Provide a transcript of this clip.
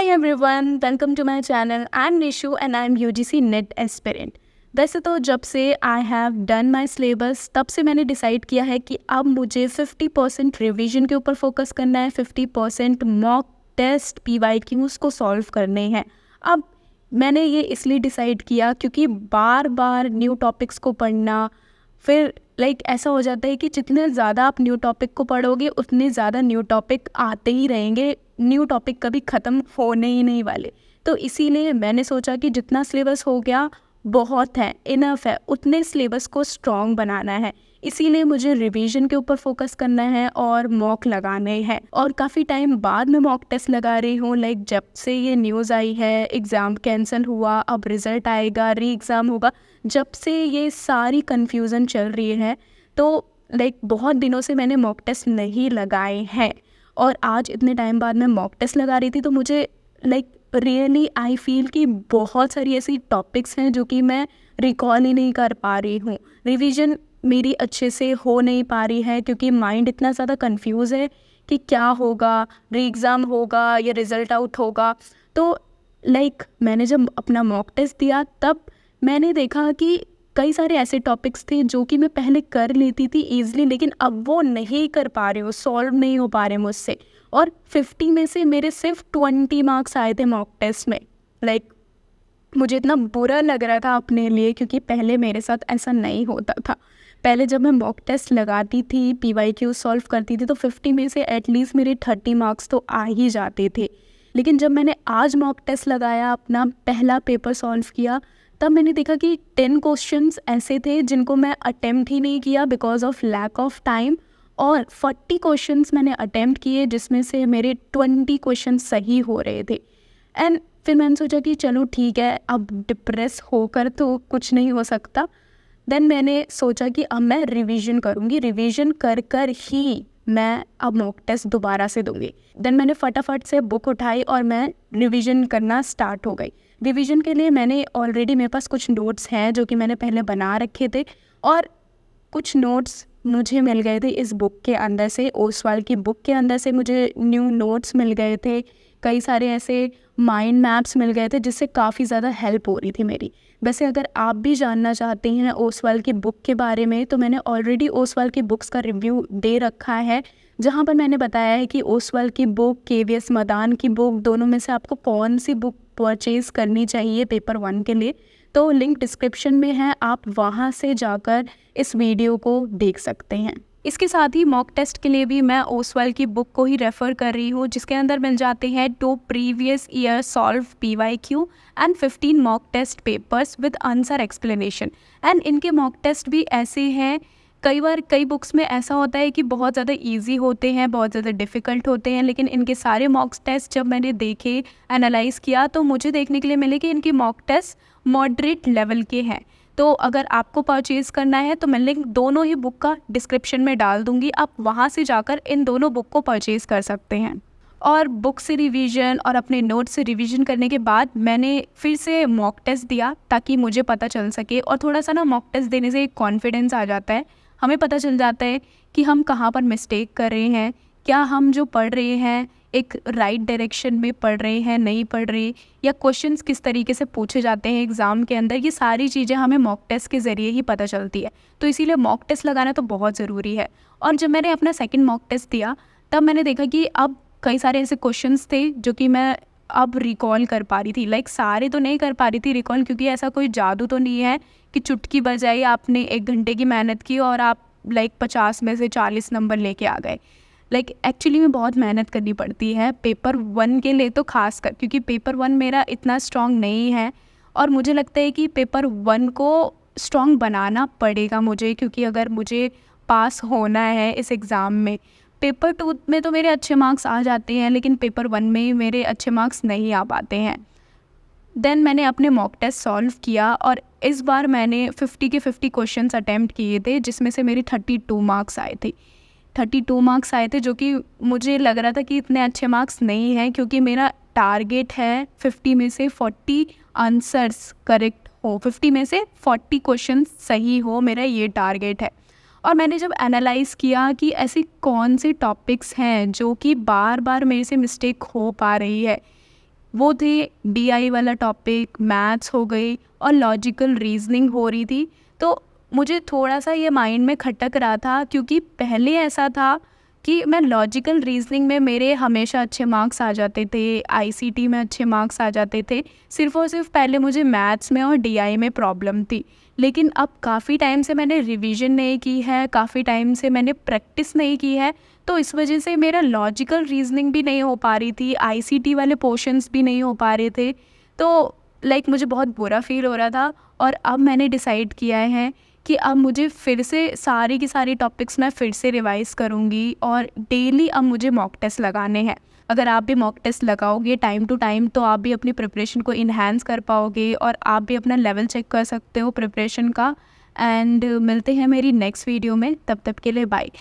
Everyone, welcome to my channel. I am Nishu and I am UGC NET aspirant. वैसे तो जब से I have done my syllabus तब से मैंने डिसाइड किया है कि अब मुझे 50% रिवीजन के ऊपर फोकस करना है, 50% मॉक टेस्ट PYQs को सॉल्व करने हैं। अब मैंने ये इसलिए डिसाइड किया क्योंकि बार बार न्यू टॉपिक्स को पढ़ना, फिर ऐसा हो जाता है कि जितने ज़्यादा आप न्यू टॉपिक को पढ़ोगे उतने ज़्यादा न्यू टॉपिक आते ही रहेंगे, न्यू टॉपिक कभी ख़त्म होने ही नहीं वाले। तो इसीलिए मैंने सोचा कि जितना सिलेबस हो गया बहुत है, इनफ है, उतने सिलेबस को स्ट्रॉन्ग बनाना है। इसीलिए मुझे रिवीजन के ऊपर फोकस करना है और मॉक लगाने हैं। और काफ़ी टाइम बाद मैं मॉक टेस्ट लगा रही हूँ। जब से ये न्यूज़ आई है एग्ज़ाम कैंसिल हुआ, अब रिज़ल्ट आएगा, री एग्ज़ाम होगा, जब से ये सारी कन्फ्यूज़न चल रही है तो बहुत दिनों से मैंने मॉक टेस्ट नहीं लगाए हैं। और आज इतने टाइम बाद मैं मॉक टेस्ट लगा रही थी तो मुझे रियली आई फील कि बहुत सारी ऐसी टॉपिक्स हैं जो कि मैं रिकॉल ही नहीं कर पा रही हूँ। रिवीजन मेरी अच्छे से हो नहीं पा रही है क्योंकि माइंड इतना ज़्यादा कंफ्यूज है कि क्या होगा, री एग्ज़ाम होगा या रिज़ल्ट आउट होगा। तो मैंने जब अपना मॉक टेस्ट दिया तब मैंने देखा कि कई सारे ऐसे टॉपिक्स थे जो कि मैं पहले कर लेती थी ईज़िली, लेकिन अब वो नहीं कर पा रही हूँ, सॉल्व नहीं हो पा रहे मुझसे। और 50 में से मेरे सिर्फ 20 मार्क्स आए थे मॉक टेस्ट में। मुझे इतना बुरा लग रहा था अपने लिए क्योंकि पहले मेरे साथ ऐसा नहीं होता था। पहले जब मैं मॉक टेस्ट लगाती थी, PYQ सॉल्व करती थी तो 50 में से एटलीस्ट मेरे 30 मार्क्स तो आ ही जाते थे। लेकिन जब मैंने आज मॉक टेस्ट लगाया, अपना पहला पेपर सॉल्व किया, तब मैंने देखा कि 10 क्वेश्चंस ऐसे थे जिनको मैं अटेम्प्ट ही नहीं किया because of lack of time, और 40 क्वेश्चंस मैंने अटेम्प्ट किए जिसमें से मेरे 20 क्वेश्चन सही हो रहे थे। एंड फिर मैंने सोचा कि चलो ठीक है, अब डिप्रेस होकर तो कुछ नहीं हो सकता। देन मैंने सोचा कि अब मैं रिवीजन करूँगी, रिवीजन कर कर ही मैं अब मॉक टेस्ट दोबारा से दूँगी। देन मैंने फटाफट से बुक उठाई और मैं रिवीजन करना स्टार्ट हो गई। रिवीजन के लिए मैंने ऑलरेडी, मेरे पास कुछ नोट्स हैं जो कि मैंने पहले बना रखे थे, और कुछ नोट्स मुझे मिल गए थे इस बुक के अंदर से, ओसवाल की बुक के अंदर से मुझे न्यू नोट्स मिल गए थे। कई सारे ऐसे माइंड मैप्स मिल गए थे जिससे काफ़ी ज़्यादा हेल्प हो रही थी मेरी। वैसे अगर आप भी जानना चाहते हैं ओसवाल की बुक के बारे में तो मैंने ऑलरेडी ओसवाल की बुक्स का रिव्यू दे रखा है, जहाँ पर मैंने बताया है कि ओसवाल की बुक, KVS मदान की बुक, दोनों में से आपको कौन सी बुक परचेज़ करनी चाहिए पेपर 1 के लिए। तो लिंक डिस्क्रिप्शन में है, आप वहाँ से जाकर इस वीडियो को देख सकते हैं। इसके साथ ही मॉक टेस्ट के लिए भी मैं ओसवाल की बुक को ही रेफ़र कर रही हूँ, जिसके अंदर मिल जाते हैं 2 previous year solve PYQ and 15 mock test papers with answer explanation. And इनके मॉक टेस्ट भी ऐसे हैं, कई बार कई बुक्स में ऐसा होता है कि बहुत ज़्यादा इजी होते हैं, बहुत ज़्यादा डिफ़िकल्ट होते हैं, लेकिन इनके सारे मॉक टेस्ट जब मैंने देखे, एनालाइज़ किया, तो मुझे देखने के लिए मिले कि इनके मॉक टेस्ट मॉडरेट लेवल के हैं। तो अगर आपको परचेज़ करना है तो मैं लिंक दोनों ही बुक का डिस्क्रिप्शन में डाल दूँगी, आप वहाँ से जाकर इन दोनों बुक को परचेज़ कर सकते हैं। और बुक से रिवीजन और अपने नोट से रिवीजन करने के बाद मैंने फिर से मॉक टेस्ट दिया ताकि मुझे पता चल सके, और थोड़ा सा ना मॉक टेस्ट देने से एक कॉन्फिडेंस आ जाता है, हमें पता चल जाता है कि हम कहाँ पर मिस्टेक कर रहे हैं, क्या हम जो पढ़ रहे हैं एक राइट डायरेक्शन में पढ़ रहे हैं, नहीं पढ़ रहे, या क्वेश्चंस किस तरीके से पूछे जाते हैं एग्ज़ाम के अंदर। ये सारी चीज़ें हमें मॉक टेस्ट के ज़रिए ही पता चलती है, तो इसीलिए मॉक टेस्ट लगाना तो बहुत ज़रूरी है। और जब मैंने अपना सेकंड मॉक टेस्ट दिया तब मैंने देखा कि अब कई सारे ऐसे क्वेश्चंस थे जो कि मैं अब रिकॉल कर पा रही थी। सारे तो नहीं कर पा रही थी रिकॉल, क्योंकि ऐसा कोई जादू तो नहीं है कि चुटकी बजाई आपने 1 घंटे की मेहनत की और आप 50 में से 40 नंबर लेके आ गए। एक्चुअली में बहुत मेहनत करनी पड़ती है पेपर 1 के लिए, तो खास कर क्योंकि पेपर 1 मेरा इतना स्ट्रॉन्ग नहीं है, और मुझे लगता है कि पेपर 1 को स्ट्रॉन्ग बनाना पड़ेगा मुझे, क्योंकि अगर मुझे पास होना है इस एग्ज़ाम में। पेपर 2 में तो मेरे अच्छे मार्क्स आ जाते हैं, लेकिन पेपर 1 में मेरे अच्छे मार्क्स नहीं आ पाते हैं। देन मैंने अपने मॉक टेस्ट सॉल्व किया और इस बार मैंने 50 के 50 क्वेश्चंस अटैम्प्ट किए थे, जिसमें से मेरे 32 मार्क्स आए थे। 32 मार्क्स आए थे जो कि मुझे लग रहा था कि इतने अच्छे मार्क्स नहीं हैं, क्योंकि मेरा टारगेट है 50 में से 40 आंसर्स करेक्ट हो, 50 में से 40 क्वेश्चन सही हो, मेरा ये टारगेट है। और मैंने जब एनालाइज़ किया कि ऐसी कौन से टॉपिक्स हैं जो कि बार बार मेरे से मिस्टेक हो पा रही है, वो थे डीआई वाला टॉपिक, मैथ्स हो गई और लॉजिकल रीजनिंग हो रही थी। तो मुझे थोड़ा सा ये माइंड में खटक रहा था, क्योंकि पहले ऐसा था कि मैं लॉजिकल रीजनिंग में मेरे हमेशा अच्छे मार्क्स आ जाते थे, आईसीटी में अच्छे मार्क्स आ जाते थे। सिर्फ़ और सिर्फ पहले मुझे मैथ्स में और डीआई में प्रॉब्लम थी। लेकिन अब काफ़ी टाइम से मैंने रिवीजन नहीं की है, काफ़ी टाइम से मैंने प्रैक्टिस नहीं की है, तो इस वजह से मेरा लॉजिकल रीजनिंग भी नहीं हो पा रही थी, आईसीटी वाले पोर्शंस भी नहीं हो पा रहे थे। तो मुझे बहुत बुरा फील हो रहा था। और अब मैंने डिसाइड किया है कि अब मुझे फिर से सारी की सारी टॉपिक्स मैं फिर से रिवाइज़ करूँगी और डेली अब मुझे मॉक टेस्ट लगाने हैं। अगर आप भी मॉक टेस्ट लगाओगे टाइम टू टाइम, तो आप भी अपनी प्रिपरेशन को इन्हांस कर पाओगे और आप भी अपना लेवल चेक कर सकते हो प्रिपरेशन का। एंड मिलते हैं मेरी नेक्स्ट वीडियो में, तब तक के लिए बाय।